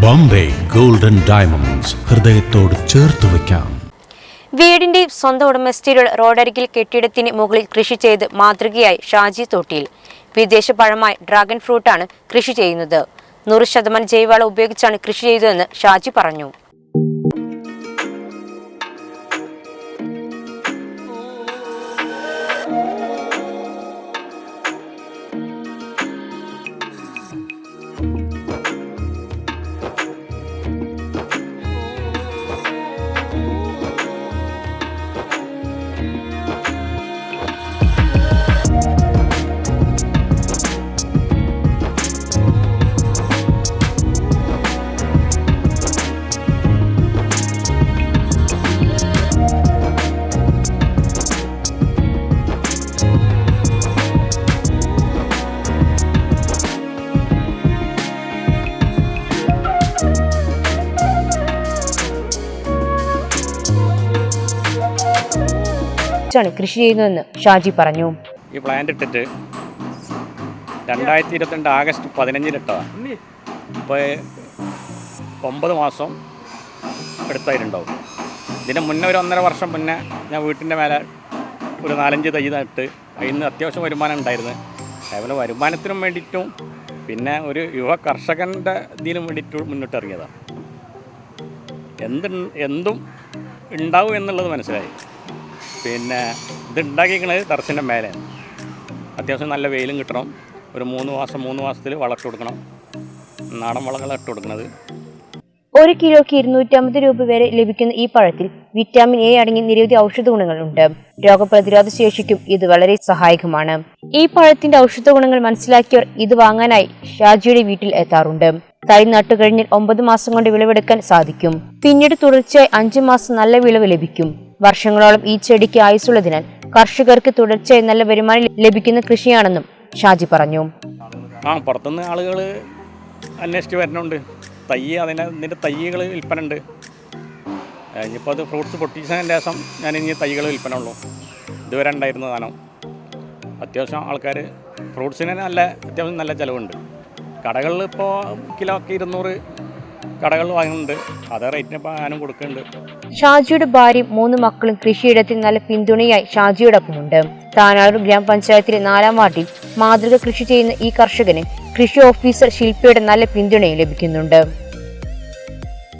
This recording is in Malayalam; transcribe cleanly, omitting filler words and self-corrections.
ബോംബെ ഗോൾഡൻ ഡയമണ്ട്സ്, ഹൃദയത്തോട് ചേർത്ത് വയ്ക്കാം. വീടിന്റെ സ്വന്തം ഉടമസ്ഥയിലുള്ള റോഡരികിൽ കെട്ടിടത്തിന് മുകളിൽ കൃഷി ചെയ്ത് മാതൃകയായി ഷാജി തോട്ടിയിൽ. വിദേശ പഴമായ ഡ്രാഗൺ ഫ്രൂട്ടാണ് കൃഷി ചെയ്യുന്നത്. 100% ജൈവവളം ഉപയോഗിച്ചാണ് കൃഷി ചെയ്തതെന്ന് ഷാജി പറഞ്ഞു. കൃഷി ചെയ്യുന്നതെന്ന് ഷാജി പറഞ്ഞു. ഈ പ്ലാന്റ് ഇട്ടിട്ട് 2022 ആഗസ്റ്റ് 15 ഇട്ടതാണ്. ഇപ്പോൾ 9 മാസം എടുത്തായിട്ടുണ്ടാവും. ഇതിന് മുന്നേ ഒരു 1.5 വർഷം മുന്നേ ഞാൻ വീട്ടിൻ്റെ മേലെ ഒരു 4-5 തൈ നട്ട് അതിന് അത്യാവശ്യം വരുമാനം ഉണ്ടായിരുന്നു. അതേപോലെ വരുമാനത്തിനും വേണ്ടിയിട്ടും പിന്നെ ഒരു യുവ കർഷകൻ്റെ ഇതിനും വേണ്ടിയിട്ട് മുന്നിട്ടിറങ്ങിയതാണ്. എന്തും ഉണ്ടാവും എന്നുള്ളത് മനസ്സിലായി. പിന്നെ ഇത് ഉണ്ടാക്കിയിരിക്കുന്നത് ടെറസിൻ്റെ മേലെയാണ്. അത്യാവശ്യം നല്ല വെയിലും കിട്ടണം. ഒരു 3 മാസത്തിൽ വളമിട്ട് കൊടുക്കണം. നാടൻ വളങ്ങൾ ഇട്ട് കൊടുക്കുന്നത്. 1 കിലോയ്ക്ക് 250 രൂപ വരെ ലഭിക്കുന്ന ഈ പഴത്തിൽ വിറ്റാമിൻ എ അടങ്ങിയ നിരവധി ഔഷധ ഗുണങ്ങളുണ്ട്. രോഗപ്രതിരോധ ശേഷിക്കും ഇത് വളരെ സഹായകമാണ്. ഈ പഴത്തിന്റെ ഔഷധ ഗുണങ്ങൾ മനസ്സിലാക്കിയവർ ഇത് വാങ്ങാനായി ഷാജിയുടെ വീട്ടിൽ എത്താറുണ്ട്. തൈ നട്ടുകഴിഞ്ഞാൽ 9 മാസം കൊണ്ട് വിളവെടുക്കാൻ സാധിക്കും. പിന്നീട് തുടർച്ചയായി 5 മാസം നല്ല വിളവ് ലഭിക്കും. വർഷങ്ങളോളം ഈ ചെടിക്ക് ആയുസുള്ളതിനാൽ കർഷകർക്ക് തുടർച്ചയായി നല്ല വരുമാനം ലഭിക്കുന്ന കൃഷിയാണെന്നും ഷാജി പറഞ്ഞു. പുറത്തുനിന്ന് ആളുകൾ അന്വേഷിച്ച് വരുന്നുണ്ട്. അതിൻ്റെ തൈകൾ വിൽപ്പന ഉണ്ട്. ഇനിയിപ്പോൾ അത് ഫ്രൂട്ട്സ് പൊട്ടിച്ചതിന് ശേഷം ഞാൻ ഇനി തൈകൾ വിൽപ്പന ഉള്ളൂ. ഇതുവരെ ഉണ്ടായിരുന്ന സാധനം അത്യാവശ്യം ആൾക്കാർ ഫ്രൂട്ട്സിന് അത്യാവശ്യം നല്ല ചിലവുണ്ട്. കടകളിൽ ഇപ്പോൾ കിലോക്ക് 200 കടകളിൽ വാങ്ങുന്നുണ്ട്. അതേ റേറ്റിന് ഇപ്പോൾ ഞാനും കൊടുക്കുന്നുണ്ട്. ഷാജിയുടെ ഭാര്യയും 3 മക്കളും കൃഷിയിടത്തിൽ നല്ല പിന്തുണയായി ഷാജിയോടൊപ്പമുണ്ട്. താനാളൂർ ഗ്രാമപഞ്ചായത്തിലെ 4-ാം വാർഡിൽ മാതൃക കൃഷി ചെയ്യുന്ന ഈ കർഷകന് കൃഷി ഓഫീസർ ശില്പയുടെ നല്ല പിന്തുണയും ലഭിക്കുന്നുണ്ട്.